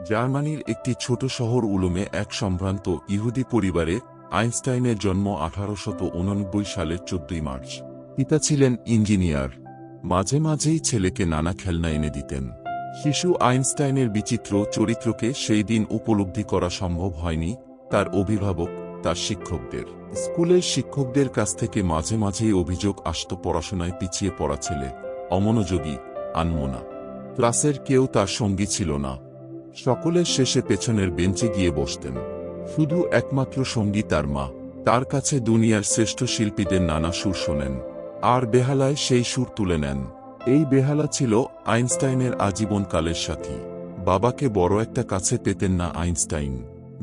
জার্মানির একটি ছোট শহর উলমে এক সম্ভ্রান্ত ইহুদি পরিবারে আইনস্টাইনের জন্ম 1889 সালের 14 মার্চ। পিতা ছিলেন ইঞ্জিনিয়ার। মাঝে মাঝেই ছেলেকে নানা খেলনা এনে দিতেন। শিশু আইনস্টাইনের বিচিত্র চরিত্রকে সেই দিন উপলব্ধি করা সম্ভব হয়নি তার অভিভাবক, তার শিক্ষকদের। স্কুলের শিক্ষকদের কাছ থেকে মাঝে মাঝেই অভিযোগ আসত পড়াশোনায় পিছিয়ে পড়া ছেলে, অমনোযোগী, আনমনা। ক্লাসের কেউ তার সঙ্গী ছিল না। সকলের শেষে পেছনের বেঞ্চে গিয়ে বসতেন। শুধু একমাত্র সঙ্গী তার মা। তার কাছে দুনিয়ার শ্রেষ্ঠ শিল্পীদের নানা সুর শোনেন, আর বেহালায় সেই সুর তুলে নেন। এই বেহালা ছিল আইনস্টাইনের আজীবনকালের সাথী। বাবাকে বড় একটা কাছে পেতেন না আইনস্টাইন।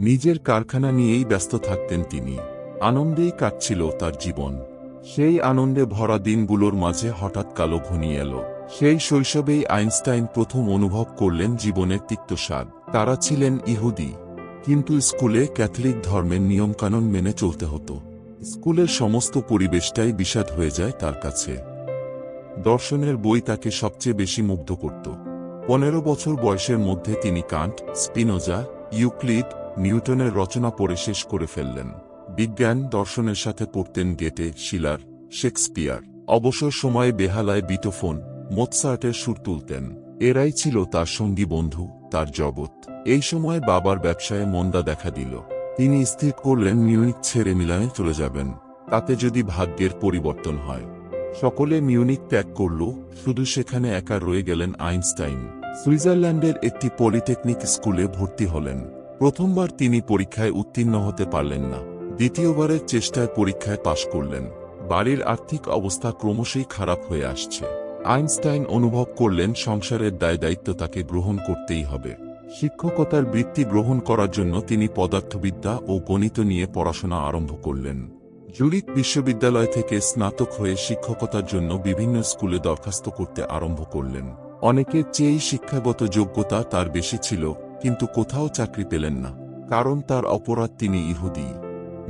নিজের কারখানা নিয়েই ব্যস্ত থাকতেন তিনি। আনন্দেই কাটছিল তার জীবন। সেই আনন্দে ভরা দিনগুলোর মাঝে হঠাৎ কালো ঘনিয়ে এলো। সেই শৈশবেই আইনস্টাইন প্রথম অনুভব করলেন জীবনের তিক্ত স্বাদ। তারা ছিলেন ইহুদি, কিন্তু স্কুলে ক্যাথলিক ধর্মের নিয়মকানুন মেনে চলতে হতো। স্কুলের সমস্ত পরিবেশটাই বিষাদ হয়ে যায় তার কাছে। দর্শনের বই তাকে সবচেয়ে বেশি মুগ্ধ করত। 15 বছর বয়সের মধ্যে তিনি কান্ট, স্পিনোজা, ইউক্লিড, নিউটনের রচনা পড়ে শেষ করে ফেললেন। বিজ্ঞান দর্শনের সাথে পড়তেন গেটে, শিলার, শেক্সপিয়ার। অবসর সময়ে বেহালায় বিটোফোন, মোৎসার্টের সুর তুলতেন। এরাই ছিল তার সঙ্গী বন্ধু, তার জগৎ। এই সময় বাবার ব্যবসায় মন্দা দেখা দিল। তিনি স্থির করলেন মিউনিক ছেড়ে মিলানে চলে যাবেন, তাতে যদি ভাগ্যের পরিবর্তন হয়। সকলে মিউনিক ত্যাগ করল, শুধু সেখানে একা রয়ে গেলেন আইনস্টাইন। সুইজারল্যান্ডের একটি পলিটেকনিক স্কুলে ভর্তি হলেন। প্রথমবার তিনি পরীক্ষায় উত্তীর্ণ হতে পারলেন না। দ্বিতীয়বারের চেষ্টায় পরীক্ষায় পাশ করলেন। বাড়ির আর্থিক অবস্থা ক্রমশই খারাপ হয়ে আসছে। আইনস্টাইন অনুভব করলেন সংসারের দায়দায়িত্ব তাকে গ্রহণ করতেই হবে। শিক্ষকতার বৃত্তি গ্রহণ করার জন্য তিনি পদার্থবিদ্যা ও গণিত নিয়ে পড়াশোনা আরম্ভ করলেন। জুরিখ বিশ্ববিদ্যালয় থেকে স্নাতক হয়ে শিক্ষকতার জন্য বিভিন্ন স্কুলে দরখাস্ত করতে আরম্ভ করলেন। অনেকের চেয়েই শিক্ষাগত যোগ্যতা তার বেশি ছিল, কিন্তু কোথাও চাকরি পেলেন না। কারণ তার অপরাধ, তিনি ইহুদি।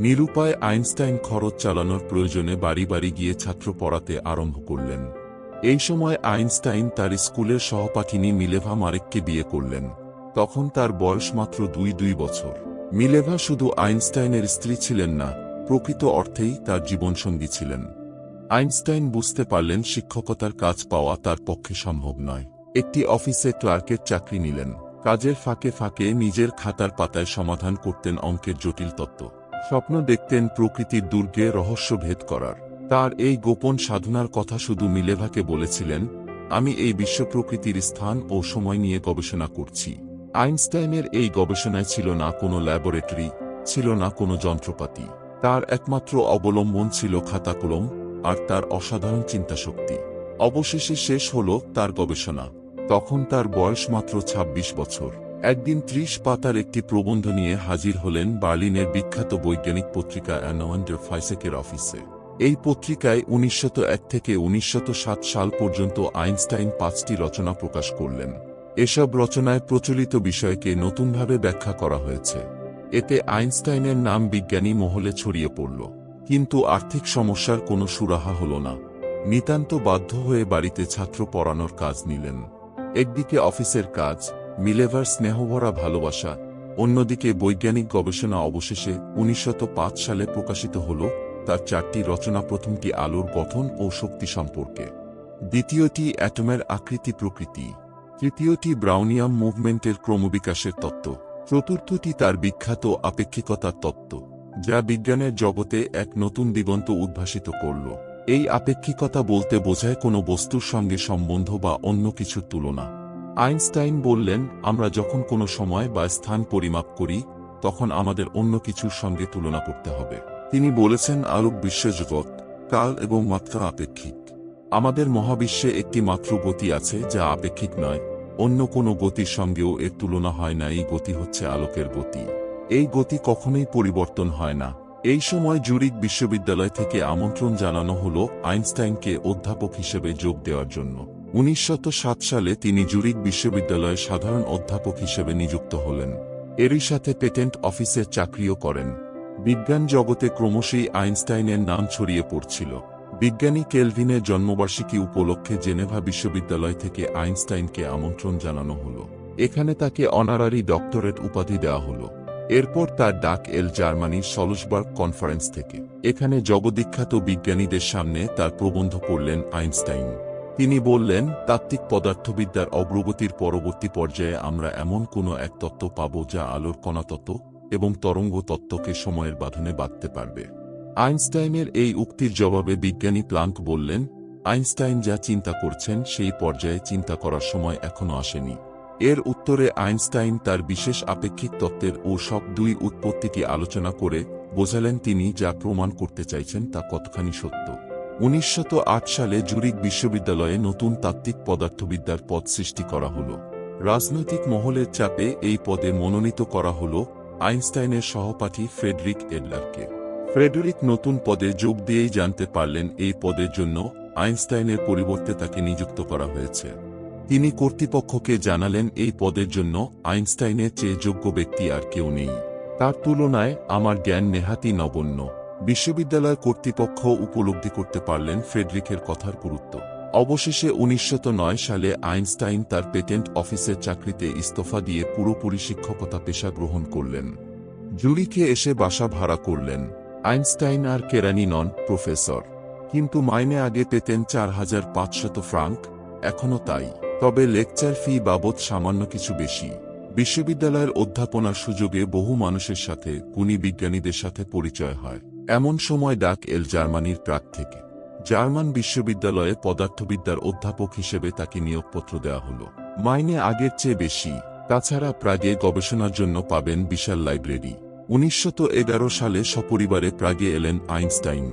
নিরুপায় আইনস্টাইন খরচ চালানোর প্রয়োজনে বাড়ি বাড়ি গিয়ে ছাত্র পড়াতে আরম্ভ করলেন। এই সময় আইনস্টাইন তার স্কুলের সহপাঠিনী মিলেভা মারেককে বিয়ে করলেন। তখন তার বয়স মাত্র 2 বছর। মিলেভা শুধু আইনস্টাইনের স্ত্রী ছিলেন না, প্রকৃত অর্থেই তার জীবনসঙ্গী ছিলেন। আইনস্টাইন বুঝতে পারলেন শিক্ষকতার কাজ পাওয়া তার পক্ষে সম্ভব নয়। একটি অফিসে ক্লার্কের চাকরি নিলেন। কাজের ফাঁকে ফাঁকে নিজের খাতার পাতায় সমাধান করতেন অঙ্কের জটিল তত্ত্ব। স্বপ্ন দেখতেন প্রকৃতির দুর্গে রহস্য ভেদ করার। তার এই গোপন সাধনার কথা শুধু মিলেভাকে বলেছিলেন, আমি এই বিশ্ব প্রকৃতির স্থান ও সময় নিয়ে গবেষণা করছি। আইনস্টাইনের এই গবেষণায় ছিল না কোনো ল্যাবরেটরি, ছিল না কোনো যন্ত্রপাতি। তার একমাত্র অবলম্বন ছিল খাতা কলম আর তার অসাধারণ চিন্তাশক্তি। অবশেষে শেষ হল তার গবেষণা। তখন তার বয়স মাত্র 26 বছর। একদিন 30 পাতার একটি প্রবন্ধ নিয়ে হাজির হলেন বার্লিনের বিখ্যাত বৈজ্ঞানিক পত্রিকা অ্যানোয়ান্ডার ফাইসেকের অফিসে। এই পত্রিকায় 1901 থেকে 1907 সাল পর্যন্ত আইনস্টাইন 5টি রচনা প্রকাশ করলেন। এসব রচনায় প্রচলিত বিষয়কে নতুনভাবে ব্যাখ্যা করা হয়েছে। এতে আইনস্টাইনের নাম বিজ্ঞানী মহলে ছড়িয়ে পড়ল। কিন্তু আর্থিক সমস্যার কোনো সুরাহা হল না। নিতান্ত বাধ্য হয়ে বাড়িতে ছাত্র পড়ানোর কাজ নিলেন। একদিকে অফিসের কাজ, মিলেভার স্নেহভরা ভালোবাসা, অন্যদিকে বৈজ্ঞানিক গবেষণা। অবশেষে 1905 সালে প্রকাশিত হল তার 4টি রচনা। প্রথমটি আলোর গঠন ও শক্তি সম্পর্কে, দ্বিতীয়টি অ্যাটমের আকৃতি প্রকৃতি, তৃতীয়টি ব্রাউনিয়াম মুভমেন্টের ক্রমবিকাশের তত্ত্ব, চতুর্থটি তার বিখ্যাত আপেক্ষিকতার তত্ত্ব, যা বিজ্ঞানের জগতে এক নতুন দিগন্ত উদ্ভাসিত করল। এই আপেক্ষিকতা বলতে বোঝায় কোনো বস্তুর সঙ্গে সম্বন্ধ বা অন্য কিছুর তুলনা। আইনস্টাইন বললেন, আমরা যখন কোনো সময় বা স্থান পরিমাপ করি, তখন আমাদের অন্য কিছুর সঙ্গে তুলনা করতে হবে। তিনি বলেছেন, আলোক বিশ্বজগৎ, কাল এবং মাত্রা আপেক্ষিক। আমাদের মহাবিশ্বে একটি মাত্র গতি আছে যা আপেক্ষিক নয়। অন্য কোনো গতির সঙ্গেও এর তুলনা হয় না। এই গতি হচ্ছে আলোকের গতি। এই গতি কখনোই পরিবর্তন হয় না। এই সময় জুরিখ বিশ্ববিদ্যালয় থেকে আমন্ত্রণ জানানো হল আইনস্টাইনকে অধ্যাপক হিসেবে যোগ দেওয়ার জন্য। 1907 সালে তিনি জুরিখ বিশ্ববিদ্যালয়ে সাধারণ অধ্যাপক হিসেবে নিযুক্ত হলেন। এরই সাথে পেটেন্ট অফিসের চাকরিও করেন। বিজ্ঞান জগতে ক্রমশই আইনস্টাইনের নাম ছড়িয়ে পড়ছিল। বিজ্ঞানী কেলভিনের জন্মবার্ষিকী উপলক্ষে জেনেভা বিশ্ববিদ্যালয় থেকে আইনস্টাইনকে আমন্ত্রণ জানানো হল। এখানে তাকে অনারারি ডক্টরেট উপাধি দেওয়া হলো। এরপর তার ডাক এল জার্মানির সলসবার্গ কনফারেন্স থেকে। এখানে জগদ্বিখ্যাত বিজ্ঞানীদের সামনে তার প্রবন্ধ পড়লেন আইনস্টাইন। তিনি বললেন, তাত্ত্বিক পদার্থবিদ্যার অগ্রগতির পরবর্তী পর্যায়ে আমরা এমন কোনো এক তত্ত্ব পাব যা আলোর কণাতত্ত্ব এবং তরঙ্গ তত্ত্বকে সময়ের বাঁধনে বাঁধতে পারবে। আইনস্টাইনের এই উক্তির জবাবে বিজ্ঞানী প্লাঙ্ক বললেন, আইনস্টাইন যা চিন্তা করছেন সেই পর্যায়ে চিন্তা করার সময় এখনো আসেনি। এর উত্তরে আইনস্টাইন তার বিশেষ আপেক্ষিক তত্ত্বের ও সব দুই উৎপত্তিটি আলোচনা করে বোঝালেন তিনি যা প্রমাণ করতে চাইছেন তা কতখানি সত্য। 1908 সালে জুরিক বিশ্ববিদ্যালয়ে নতুন তাত্ত্বিক পদার্থবিদ্যার পদ সৃষ্টি করা হল। রাজনৈতিক মহলের চাপে এই পদে মনোনীত করা হল আইনস্টাইনের সহপাঠী ফ্রেডরিক এডলারকে। ফ্রেডরিক নতুন পদে যোগ দিয়েই জানতে পারলেন এই পদের জন্য আইনস্টাইনের পরিবর্তে তাকে নিযুক্ত করা হয়েছে। তিনি কর্তৃপক্ষকে জানালেন এই পদের জন্য আইনস্টাইনের চেয়ে যোগ্য ব্যক্তি আর কেউ নেই। তার তুলনায় আমার জ্ঞান নেহাতই নগণ্য। বিশ্ববিদ্যালয় কর্তৃপক্ষ উপলব্ধি করতে পারলেন ফ্রেডরিকের কথার গুরুত্ব। অবশেষে 1909 সালে আইনস্টাইন তার পেটেন্ট অফিসের চাকরিতে ইস্তফা দিয়ে পুরোপুরি শিক্ষকতা পেশা গ্রহণ করলেন। জুরিখে এসে বাসা ভাড়া করলেন। আইনস্টাইন আর কেরানি নন, প্রফেসর। কিন্তু মাইনে আগে পেতেন 4500 ফ্রাঙ্ক, এখনও তাই। তবে লেকচার ফি বাবদ সামান্য কিছু বেশি। বিশ্ববিদ্যালয়ের অধ্যাপনার সুযোগে বহু মানুষের সাথে, গুণী বিজ্ঞানীদের সাথে পরিচয় হয়। এমন সময় ডাক এল জার্মানির প্রাগ থেকে। জার্মান বিশ্ববিদ্যালয়ে পদার্থবিদ্যার অধ্যাপক হিসেবে তাকে নিয়োগপত্র দেওয়া হল। মাইনে আগের চেয়ে বেশি। তাছাড়া প্রাগে গবেষণার জন্য পাবেন বিশাল লাইব্রেরি। 1911 সালে সপরিবারে প্রাগে এলেন আইনস্টাইন।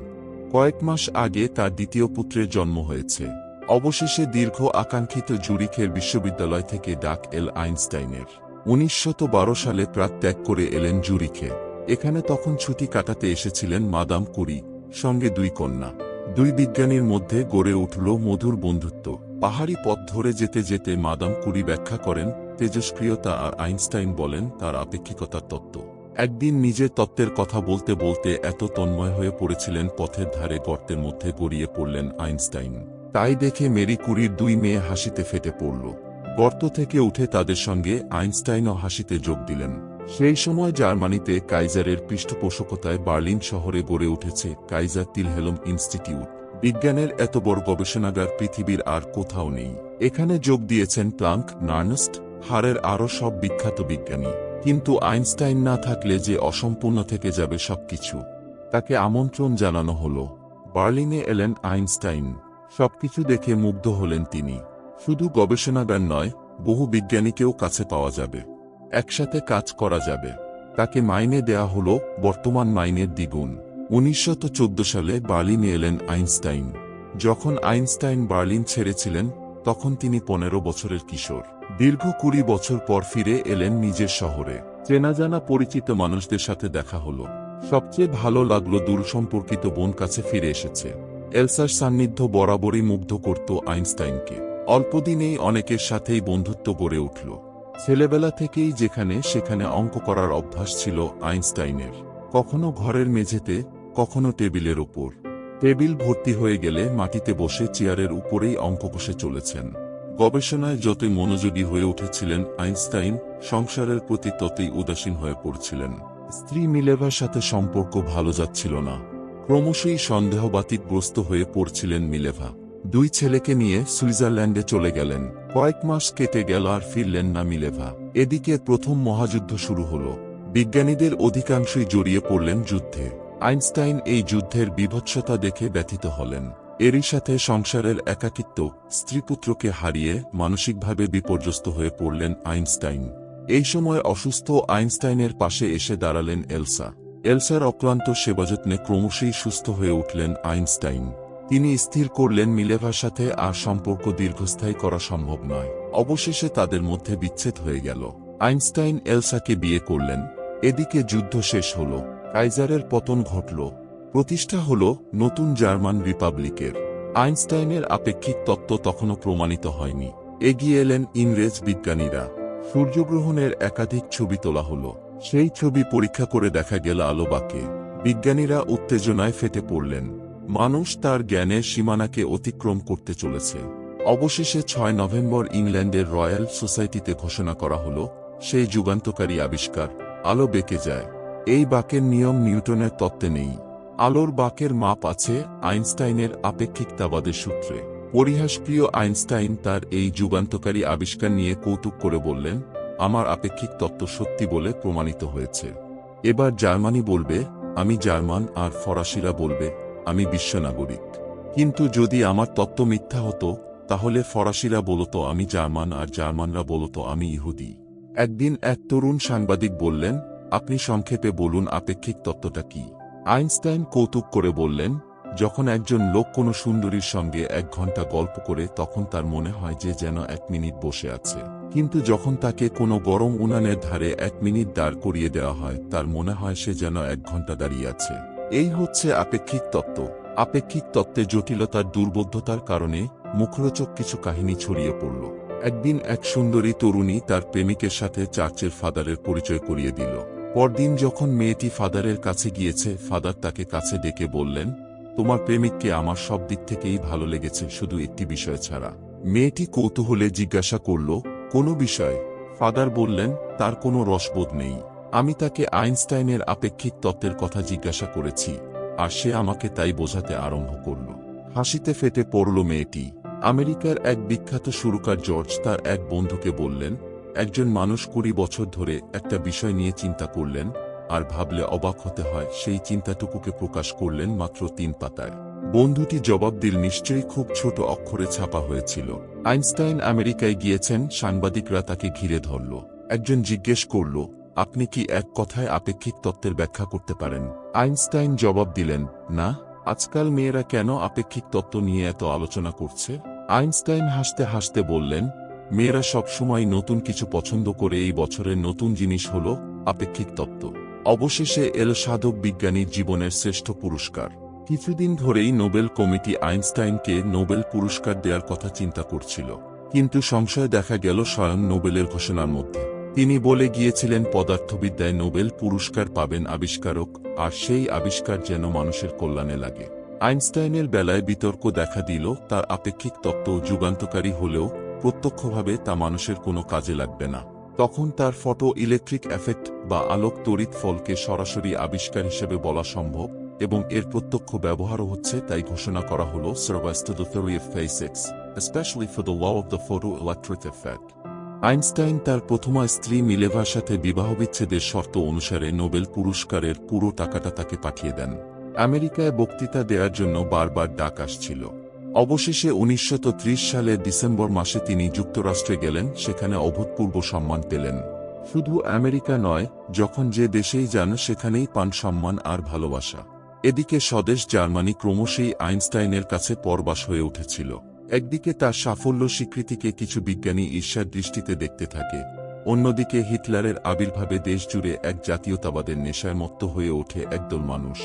কয়েক মাস আগে তার দ্বিতীয় পুত্রের জন্ম হয়েছে। অবশেষে দীর্ঘ আকাঙ্ক্ষিত জুরিখের বিশ্ববিদ্যালয় থেকে ডাক এল আইনস্টাইনের। 1912 সালে প্রাগ ত্যাগ করে এলেন জুরিখে। এখানে তখন ছুটি কাটাতে এসেছিলেন মাদাম কুরি, সঙ্গে দুই কন্যা। দুই বিজ্ঞানীর মধ্যে গড়ে উঠল মধুর বন্ধুত্ব। পাহাড়ি পথ ধরে যেতে যেতে মাদাম কুরি ব্যাখ্যা করেন তেজস্ক্রিয়তা আর আইনস্টাইন বলেন তার আপেক্ষিকতার তত্ত্ব। একদিন নিজের তত্ত্বের কথা বলতে বলতে এত তন্ময় হয়ে পড়েছিলেন পথের ধারে গর্তের মধ্যে গড়িয়ে পড়লেন আইনস্টাইন। তাই দেখে মেরি কুরির দুই মেয়ে হাসিতে ফেটে পড়ল। গর্ত থেকে উঠে তাদের সঙ্গে আইনস্টাইনও হাসিতে যোগ দিলেন। সেই সময় জার্মানিতে কাইজারের পৃষ্ঠপোষকতায় বার্লিন শহরে গড়ে উঠেছে কাইজার তিলহেলম ইনস্টিটিউট। বিজ্ঞানের এত বড় গবেষণাগার পৃথিবীর আর কোথাও নেই। এখানে যোগ দিয়েছেন প্লাঙ্ক, নার্নস্ট, হারের আরও সব বিখ্যাত বিজ্ঞানী। কিন্তু আইনস্টাইন না থাকলে যে অসম্পূর্ণ থেকে যাবে সবকিছু। তাকে আমন্ত্রণ জানানো হল। বার্লিনে এলেন আইনস্টাইন। সবকিছু দেখে মুগ্ধ হলেন তিনি। শুধু গবেষণাগার নয়, বহু বিজ্ঞানীকেও কাছে পাওয়া যাবে। একসাথে কাজ করা যাবে। তাকে মাইনে দেয়া হল বর্তমান মাইনের দ্বিগুণ। 1914 সালে বার্লিনে এলেন আইনস্টাইন। যখন আইনস্টাইন বার্লিন ছেড়েছিলেন তখন তিনি 15 বছরের কিশোর। দীর্ঘ 20 বছর পর ফিরে এলেন নিজের শহরে। চেনা জানা পরিচিত মানুষদের সাথে দেখা হল। সবচেয়ে ভালো লাগলো দূরসম্পর্কিত বোন কাছে ফিরে এসেছে। এলসার সান্নিধ্য বরাবরই মুগ্ধ করত আইনস্টাইনকে। অল্পদিনেই অনেকের সাথেই বন্ধুত্ব গড়ে উঠল। ছেলেবেলা থেকেই যেখানে সেখানে অঙ্ক করার অভ্যাস ছিল আইনস্টাইনের। কখনো ঘরের মেঝেতে, কখনো টেবিলের ওপর। টেবিল ভর্তি হয়ে গেলে মাটিতে বসে চেয়ারের উপরেই অঙ্ক কষে চলেছেন। গবেষণায় যতই মনোযোগী হয়ে উঠেছিলেন আইনস্টাইন, সংসারের প্রতি ততই উদাসীন হয়ে পড়ছিলেন। স্ত্রী মিলেভার সাথে সম্পর্ক ভালো যাচ্ছিল না। ক্রমশই সন্দেহবাতিকগ্রস্ত হয়ে পড়ছিলেন মিলেভা। দুই ছেলেকে নিয়ে সুইজারল্যান্ডে চলে গেলেন। কয়েক মাস কেটে গেল আর ফিরলেন না মিলেভা। এদিকে প্রথম মহাযুদ্ধ শুরু হল। বিজ্ঞানীদের অধিকাংশই জড়িয়ে পড়লেন যুদ্ধে। আইনস্টাইন এই যুদ্ধের বীভৎসতা দেখে ব্যথিত হলেন। এরই সাথে সংসারের একাকিত্ব, স্ত্রীপুত্রকে হারিয়ে মানসিকভাবে বিপর্যস্ত হয়ে পড়লেন আইনস্টাইন। এই সময় অসুস্থ আইনস্টাইনের পাশে এসে দাঁড়ালেন এলসা। এলসার অক্লান্ত সেবাযত্নে ক্রমশই সুস্থ হয়ে উঠলেন আইনস্টাইন। তিনি স্থির করলেন মিলেভার সাথে আর সম্পর্ক দীর্ঘস্থায়ী করা সম্ভব নয়। অবশেষে তাদের মধ্যে বিচ্ছেদ হয়ে গেল। আইনস্টাইন এলসাকে বিয়ে করলেন। এদিকে যুদ্ধ শেষ হল। কাইজারের পতন ঘটল। প্রতিষ্ঠা হল নতুন জার্মান রিপাবলিকের। আইনস্টাইনের আপেক্ষিক তত্ত্ব তখনও প্রমাণিত হয়নি। এগিয়ে এলেন ইংরেজ বিজ্ঞানীরা। সূর্যগ্রহণের একাধিক ছবি তোলা হল। সেই ছবি পরীক্ষা করে দেখা গেল আলোবাকে। বিজ্ঞানীরা উত্তেজনায় ফেটে পড়লেন। মানুষ তার জ্ঞানের সীমানাকে অতিক্রম করতে চলেছে। অবশেষে 6 নভেম্বর ইংল্যান্ডের রয়্যাল সোসাইটিতে ঘোষণা করা হল সেই যুগান্তকারী আবিষ্কার, আলো বেঁকে যায়। এই বাঁকের নিয়ম নিউটনের তত্ত্বে নেই। আলোর বাঁকের মাপ আছে আইনস্টাইনের আপেক্ষিকতাবাদের সূত্রে। পরিহাসপ্রিয় আইনস্টাইন তার এই যুগান্তকারী আবিষ্কার নিয়ে কৌতুক করে বললেন, আমার আপেক্ষিক তত্ত্ব সত্যি বলে প্রমাণিত হয়েছে। এবার জার্মানি বলবে আমি জার্মান, আর ফরাসিরা বলবে আমি বিশ্বনাগরিক। কিন্তু যদি আমার তত্ত্ব মিথ্যা হতো, তাহলে ফরাসিরা বলতো আমি জার্মান, আর জার্মানরা বলতো আমি ইহুদি। একদিন এক তরুণ সাংবাদিক বললেন, আপনি সংক্ষেপে বলুন আপেক্ষিক তত্ত্বটা কি? আইনস্টাইন কৌতুক করে বললেন, যখন একজন লোক কোনো সুন্দরীর সঙ্গে 1 ঘন্টা গল্প করে তখন তার মনে হয় যে যেন 1 মিনিট বসে আছে, কিন্তু যখন তাকে কোনো গরম উনানের ধারে 1 মিনিট দাঁড় করিয়ে দেওয়া হয় তার মনে হয় সে যেন 1 ঘন্টা দাঁড়িয়ে আছে। এই হচ্ছে আপেক্ষিক তত্ত্ব। আপেক্ষিক তত্ত্বে জটিলতার দুর্বোধ্যতার কারণে মুখরোচক কিছু কাহিনী ছড়িয়ে পড়ল। একদিন এক সুন্দরী তরুণী তার প্রেমিকের সাথে চার্চের ফাদারের পরিচয় করিয়ে দিল। পরদিন যখন মেয়েটি ফাদারের কাছে গিয়েছে, ফাদার তাকে কাছে ডেকে বললেন, তোমার প্রেমিককে আমার সব দিক থেকেই ভালো লেগেছে, শুধু একটি বিষয় ছাড়া। মেয়েটি কৌতূহলে জিজ্ঞাসা করল, কোনো বিষয়? ফাদার বললেন, তার কোনো রসবোধ নেই। আমি তাকে আইনস্টাইনের আপেক্ষিক তত্ত্বের কথা জিজ্ঞাসা করেছি, আর সে আমাকে তাই বোঝাতে আরম্ভ করল। হাসিতে ফেটে পড়ল মেয়েটি। আমেরিকার এক বিখ্যাত সুরকার জর্জ তার এক বন্ধুকে বললেন, একজন মানুষ 20 বছর ধরে একটা বিষয় নিয়ে চিন্তা করলেন, আর ভাবলে অবাক হতে হয়, সেই চিন্তাটুকুকে প্রকাশ করলেন মাত্র 3 পাতায়। বন্ধুটি জবাব দিল, নিশ্চয়ই খুব ছোট অক্ষরে ছাপা হয়েছিল। আইনস্টাইন আমেরিকায় গিয়েছেন, সাংবাদিকরা তাকে ঘিরে ধরল। একজন জিজ্ঞেস করল, আপনি কি এক কথায় আপেক্ষিক তত্ত্বের ব্যাখ্যা করতে পারেন? আইনস্টাইন জবাব দিলেন, না। আজকাল মেয়েরা কেন আপেক্ষিক তত্ত্ব নিয়ে এত আলোচনা করছে? আইনস্টাইন হাসতে হাসতে বললেন, মেয়েরা সবসময় নতুন কিছু পছন্দ করে, এই বছরের নতুন জিনিস হল আপেক্ষিক তত্ত্ব। অবশেষে এল সাধক বিজ্ঞানীর জীবনের শ্রেষ্ঠ পুরস্কার। কিছুদিন ধরেই নোবেল কমিটি আইনস্টাইনকে নোবেল পুরস্কার দেওয়ার কথা চিন্তা করছিল, কিন্তু সংশয় দেখা গেল স্বয়ং নোবেলের ঘোষণার মধ্যে। তিনি বলে গিয়েছিলেন পদার্থবিদ্যায় নোবেল পুরস্কার পাবেন আবিষ্কারক, আর সেই আবিষ্কার যেন মানুষের কল্যাণে লাগে। আইনস্টাইনের বেলায় বিতর্ক দেখা দিল, তার আপেক্ষিক তত্ত্ব যুগান্তকারী হলেও প্রত্যক্ষভাবে তা মানুষের কোনো কাজে লাগবে না। তখন তার ফটো ইলেকট্রিক এফেক্ট বা আলোক তড়িৎ ফলকে সরাসরি আবিষ্কার হিসেবে বলা সম্ভব, এবং এর প্রত্যক্ষ ব্যবহারও হচ্ছে, তাই ঘোষণা করা হল survives to the theory of physics, especially for the law of the photoelectric effect. Einstein তার প্রথমা স্ত্রী মিলেভার সাথে বিবাহবিচ্ছেদের শর্ত অনুসারে নোবেল পুরস্কারের পুরো টাকাটা তাকে পাঠিয়ে দেন। আমেরিকায় বক্তৃতা দেওয়ার জন্য বারবার ডাক আসছিল। অবশেষে 1930 সালের ডিসেম্বর মাসে তিনি যুক্তরাষ্ট্রে গেলেন, সেখানে অভূতপূর্ব সম্মান পেলেন। শুধু আমেরিকা নয়, যখন যে দেশেই যান সেখানেই পান সম্মান আর ভালোবাসা। এদিকে স্বদেশ জার্মানি ক্রমশই আইনস্টাইনের কাছে পরবাস হয়ে উঠেছিল। একদিকে তার সাফল্য স্বীকৃতিকে কিছু বিজ্ঞানী ঈর্ষার দৃষ্টিতে দেখতে থাকে, অন্যদিকে হিটলারের আবির্ভাবে দেশজুড়ে এক জাতীয়তাবাদের নেশায় মত্ত হয়ে ওঠে একদল মানুষ।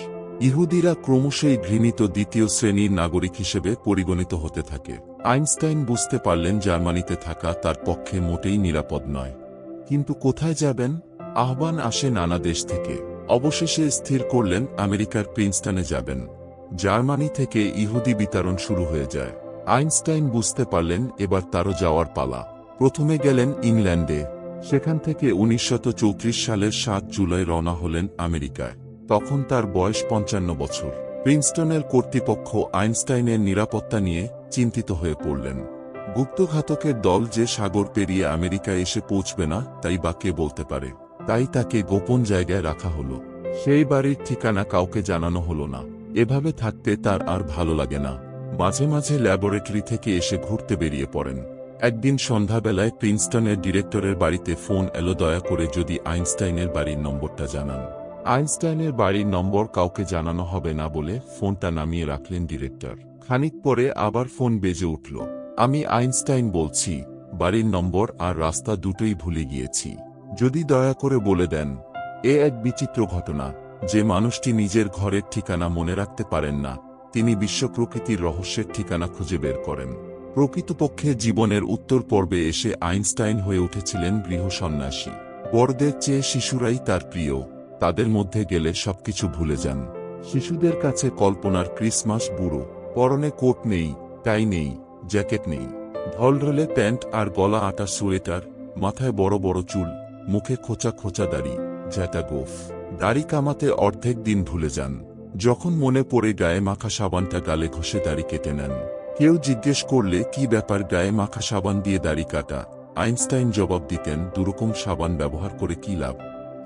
ইহুদিরা ক্রমশই ঘৃণিত দ্বিতীয় শ্রেণীর নাগরিক হিসেবে পরিগণিত হতে থাকে। আইনস্টাইন বুঝতে পারলেন জার্মানিতে থাকা তার পক্ষে মোটেই নিরাপদ নয়। কিন্তু কোথায় যাবেন? আহ্বান আসে নানা দেশ থেকে। অবশেষে স্থির করলেন আমেরিকার প্রিন্সটনে যাবেন। জার্মানি থেকে ইহুদি বিতরণ শুরু হয়ে যায়। আইনস্টাইন বুঝতে পারলেন এবার তারও যাওয়ার পালা। প্রথমে গেলেন ইংল্যান্ডে, সেখান থেকে 1934 সালের 7 জুলাই রওনা হলেন আমেরিকায়। তখন তার বয়স 55 বছর। প্রিন্সটনের কর্তৃপক্ষ আইনস্টাইনের নিরাপত্তা নিয়ে চিন্তিত হয়ে পড়লেন। গুপ্তঘাতকের দল যে সাগর পেরিয়ে আমেরিকায় এসে পৌঁছবে না, তাই বা কে বলতে পারে। তাই তাকে গোপন জায়গায় রাখা হলো। সেই বাড়ির ঠিকানা কাউকে জানানো হলো না। এভাবে থাকতে তার আর ভালো লাগে না। মাঝে মাঝে ল্যাবরেটরি থেকে এসে ঘুরতে বেরিয়ে পড়েন। একদিন সন্ধ্যাবেলায় প্রিন্সটনের ডিরেক্টরের বাড়িতে ফোন এলো, দয়া করে যদি আইনস্টাইনের বাড়ির নম্বরটা জানান। আইনস্টাইনের বাড়ির নম্বর কাউকে জানানো হবে না বলে ফোনটা নামিয়ে রাখলেন ডিরেক্টর। খানিক পরে আবার ফোন বেজে উঠল। আমি আইনস্টাইন বলছি, বাড়ির নম্বর আর রাস্তা দুটোই ভুলে গিয়েছি, যদি দয়া করে বলে দেন। এ এক বিচিত্র ঘটনা যে মানুষটি নিজের ঘরের ঠিকানা মনে রাখতে পারেন না, তিনি বিশ্ব প্রকৃতির রহস্যের ঠিকানা খুঁজে বের করেন। প্রকৃতপক্ষে জীবনের উত্তর পর্বে এসে আইনস্টাইন হয়ে উঠেছিলেন গৃহ সন্ন্যাসী। বড়দের চেয়ে শিশুরাই তার প্রিয়। তাদের মধ্যে গেলে সবকিছু ভুলে যান। শিশুদের কাছে কল্পনার ক্রিসমাস বুড়ো, পরনে কোট নেই, টাই নেই, জ্যাকেট নেই। ঢলঢলে প্যান্ট আর গলা আটা সোয়েটার, মাথায় বড় বড় চুল, মুখে খোঁচা খোঁচা দাড়ি, জ্যাটা গোফ। দাড়ি কামাতে অর্ধেক দিন ভুলে যান। যখন মনে পড়ে গায়ে মাখা সাবানটা গালে ঘষে দাড়ি কেটে নেন। কেউ জিজ্ঞেস করলে কি ব্যাপার গায়ে মাখা সাবান দিয়ে দাড়ি কাটা, আইনস্টাইন জবাব দিতেন, দুরকম সাবান ব্যবহার করে কি লাভ।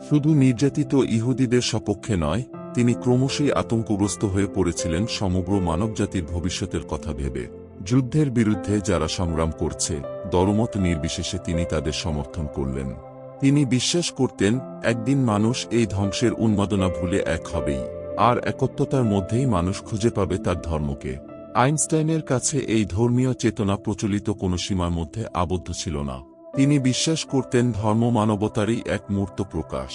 শুধু নির্যাতিত ইহুদিদের সপক্ষে নয়, তিনি ক্রমশই আতঙ্কগ্রস্ত হয়ে পড়েছিলেন সমগ্র মানবজাতির ভবিষ্যতের কথা ভেবে। যুদ্ধের বিরুদ্ধে যারা সংগ্রাম করছে, দলমত নির্বিশেষে তিনি তাদের সমর্থন করলেন। তিনি বিশ্বাস করতেন একদিন মানুষ এই ধ্বংসের উন্মাদনা ভুলে এক হবেই, আর একত্বতার মধ্যেই মানুষ খুঁজে পাবে তার ধর্মকে। আইনস্টাইনের কাছে এই ধর্মীয় চেতনা প্রচলিত কোনো সীমার মধ্যে আবদ্ধ ছিল না। তিনি বিশ্বাস করতেন ধর্ম মানবতারই এক মূর্ত প্রকাশ।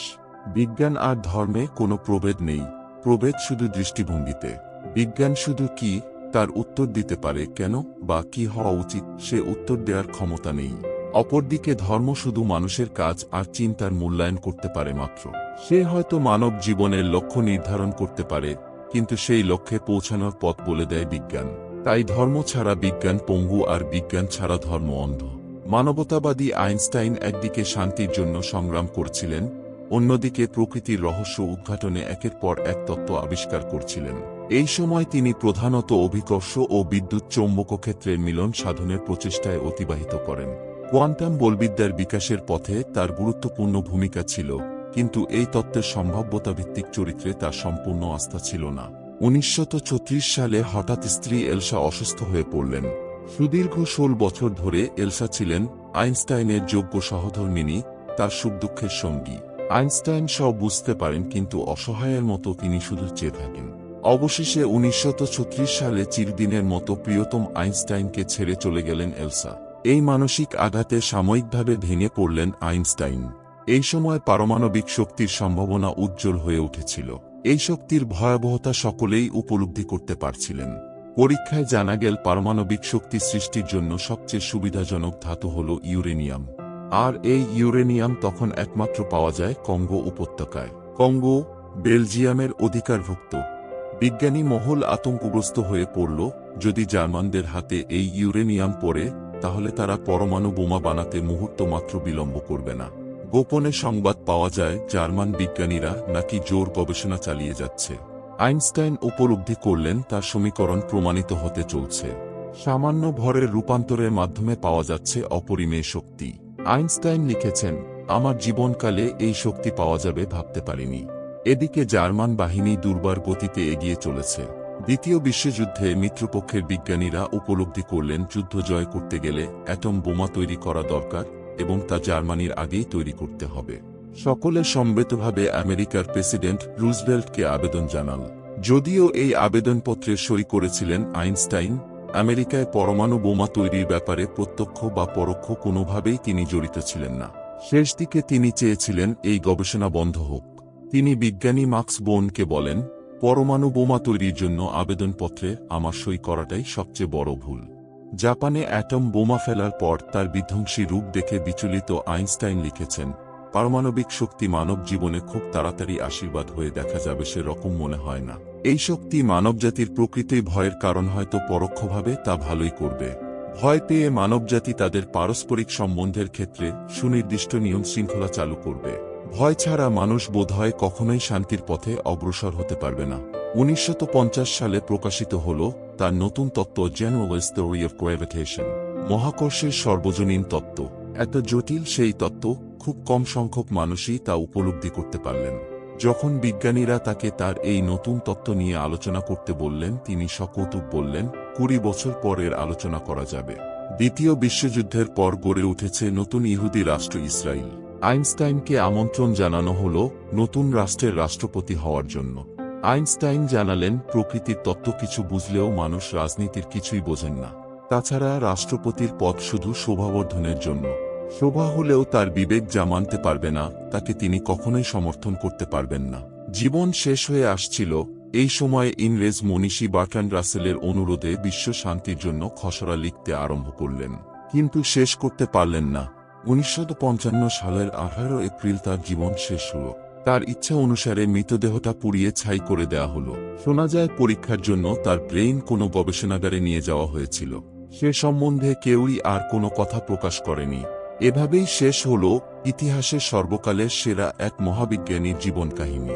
বিজ্ঞান আর ধর্মে কোনো প্রভেদ নেই, প্রভেদ শুধু দৃষ্টিভঙ্গিতে। বিজ্ঞান শুধু কি তার উত্তর দিতে পারে, কেন বা কি হওয়া উচিত সে উত্তর দেওয়ার ক্ষমতা নেই। অপরদিকে ধর্ম শুধু মানুষের কাজ আর চিন্তার মূল্যায়ন করতে পারে মাত্র। সে হয়তো মানব জীবনের লক্ষ্য নির্ধারণ করতে পারে, কিন্তু সেই লক্ষ্যে পৌঁছানোর পথ বলে দেয় বিজ্ঞান। তাই ধর্ম ছাড়া বিজ্ঞান পঙ্গু, আর বিজ্ঞান ছাড়া ধর্ম অন্ধ। মানবতাবাদী আইনস্টাইন একদিকে শান্তির জন্য সংগ্রাম করছিলেন, অন্যদিকে প্রকৃতির রহস্য উদ্ঘাটনে একের পর এক তত্ত্ব আবিষ্কার করছিলেন। এই সময় তিনি প্রধানত অভিকর্ষ ও বিদ্যুৎ চৌম্বক ক্ষেত্রের মিলন সাধনের প্রচেষ্টায় অতিবাহিত করেন। কোয়ান্টাম বলবিদ্যার বিকাশের পথে তার গুরুত্বপূর্ণ ভূমিকা ছিল, কিন্তু এই তত্ত্বের সম্ভাব্যতাভিত্তিক চরিত্রে তার সম্পূর্ণ আস্থা ছিল না। 1936 সালে হঠাৎ স্ত্রী এলসা অসুস্থ হয়ে পড়লেন। সুদীর্ঘ 16 বছর ধরে এলসা ছিলেন আইনস্টাইনের যোগ্য সহধর্মিণী, তার সুখ দুঃখের সঙ্গী। আইনস্টাইন সব বুঝতে পারেন, কিন্তু অসহায়ের মতো তিনি শুধু চেয়ে থাকেন। অবশেষে 1936 সালে চিরদিনের মতো প্রিয়তম আইনস্টাইনকে ছেড়ে চলে গেলেন এলসা। এই মানসিক আঘাতে সাময়িকভাবে ভেঙে পড়লেন আইনস্টাইন। এই সময় পারমাণবিক শক্তির সম্ভাবনা উজ্জ্বল হয়ে উঠেছিল। এই শক্তির ভয়াবহতা সকলেই উপলব্ধি করতে পারছিলেন। পরীক্ষায় জানা গেল পারমাণবিক শক্তি সৃষ্টির জন্য সবচেয়ে সুবিধাজনক ধাতু হল ইউরেনিয়াম। আর এই ইউরেনিয়াম তখন একমাত্র পাওয়া যায় কঙ্গো উপত্যকায়। কঙ্গো বেলজিয়ামের অধিকারভুক্ত। বিজ্ঞানী মহল আতঙ্কগ্রস্ত হয়ে পড়ল, যদি জার্মানদের হাতে এই ইউরেনিয়াম পড়ে, তাহলে তারা পরমাণু বোমা বানাতে মুহূর্ত মাত্র বিলম্ব করবে না। গোপনে সংবাদ পাওয়া যায় জার্মান বিজ্ঞানীরা নাকি জোর গবেষণা চালিয়ে যাচ্ছে। আইনস্টাইন উপলব্ধি করলেন তার সমীকরণ প্রমাণিত হতে চলছে। সামান্য ভরের রূপান্তরের মাধ্যমে পাওয়া যাচ্ছে অপরিমেয় শক্তি। আইনস্টাইন লিখেছেন, আমার জীবনকালে এই শক্তি পাওয়া যাবে ভাবতে পারিনি। এদিকে জার্মান বাহিনী দুর্বার গতিতে এগিয়ে চলেছে। দ্বিতীয় বিশ্বযুদ্ধে মিত্রপক্ষের বিজ্ঞানীরা উপলব্ধি করলেন যুদ্ধ জয় করতে গেলে অ্যাটম বোমা তৈরি করা দরকার, এবং তা জার্মানির আগেই তৈরি করতে হবে। সকলে সম্মিলিতভাবে আমেরিকার প্রেসিডেন্ট রুজভেল্টকে আবেদন জানাল। যদিও এই আবেদনপত্রে সই করেছিলেন আইনস্টাইন, আমেরিকায় পরমাণু বোমা তৈরির ব্যাপারে প্রত্যক্ষ বা পরোক্ষ কোনোভাবেই তিনি জড়িত ছিলেন না। শেষ দিকে তিনি চেয়েছিলেন এই গবেষণা বন্ধ হোক। তিনি বিজ্ঞানী মার্কস বোর্নকে বলেন, পরমাণু বোমা তৈরির জন্য আবেদনপত্রে আমার সই করাটাই সবচেয়ে বড় ভুল। জাপানে অ্যাটম বোমা ফেলার পর তার বিধ্বংসী রূপ দেখে বিচলিত আইনস্টাইন লিখেছেন, পারমাণবিক শক্তি মানব জীবনে খুব তাড়াতাড়ি আশীর্বাদ হয়ে দেখা যাবে সে রকম মনে হয় না। এই শক্তি মানবজাতির প্রকৃতই ভয়ের কারণ, হয়তো পরোক্ষভাবে তা ভালোই করবে। ভয় পেয়ে মানবজাতি তাদের পারস্পরিক সম্বন্ধের ক্ষেত্রে সুনির্দিষ্ট নিয়ম শৃঙ্খলা চালু করবে। ভয় ছাড়া মানুষ বোধহয় কখনোই শান্তির পথে অগ্রসর হতে পারবে না। 1950 সালে প্রকাশিত হল তার নতুন তত্ত্ব জেনারেল থিওরি অফ গ্র্যাভিটেশন, মহাকর্ষের সর্বজনীন তত্ত্ব। এত জটিল সেই তত্ত্ব, খুব কম সংখ্যক মানুষই তা উপলব্ধি করতে পারলেন। যখন বিজ্ঞানীরা তাকে তার এই নতুন তত্ত্ব নিয়ে আলোচনা করতে বললেন, তিনি সকৌতুক বললেন, 20 বছর পর এর আলোচনা করা যাবে। দ্বিতীয় বিশ্বযুদ্ধের পর গড়ে উঠেছে নতুন ইহুদি রাষ্ট্র ইসরায়েল। আইনস্টাইনকে আমন্ত্রণ জানানো হল নতুন রাষ্ট্রের রাষ্ট্রপতি হওয়ার জন্য। আইনস্টাইন জানালেন, প্রকৃতির তত্ত্ব কিছু বুঝলেও মানুষ রাজনীতির কিছুই বোঝেন না। তাছাড়া রাষ্ট্রপতির পদ শুধু শোভাবর্ধনের জন্য। শোভা হলেও তার বিবেক যা মানতে পারবে না, তাকে তিনি কখনোই সমর্থন করতে পারবেন না। জীবন শেষ হয়ে আসছিল। এই সময়ে ইংরেজ মনীষী বার্ট্রান্ড রাসেলের অনুরোধে বিশ্ব শান্তির জন্য খসড়া লিখতে আরম্ভ করলেন, কিন্তু শেষ করতে পারলেন না। 1955 সালের 18 এপ্রিল তার জীবন শেষ হল। তার ইচ্ছা অনুসারে মৃতদেহটা পুড়িয়ে ছাই করে দেয়া হল। শোনা যায় পরীক্ষার জন্য তার ব্রেইন কোনো গবেষণাগারে নিয়ে যাওয়া হয়েছিল। সে সম্বন্ধে কেউই আর কোনো কথা প্রকাশ করেনি। এভাবেই শেষ হল ইতিহাসের সর্বকালের সেরা এক মহাবিজ্ঞানীর জীবন কাহিনী।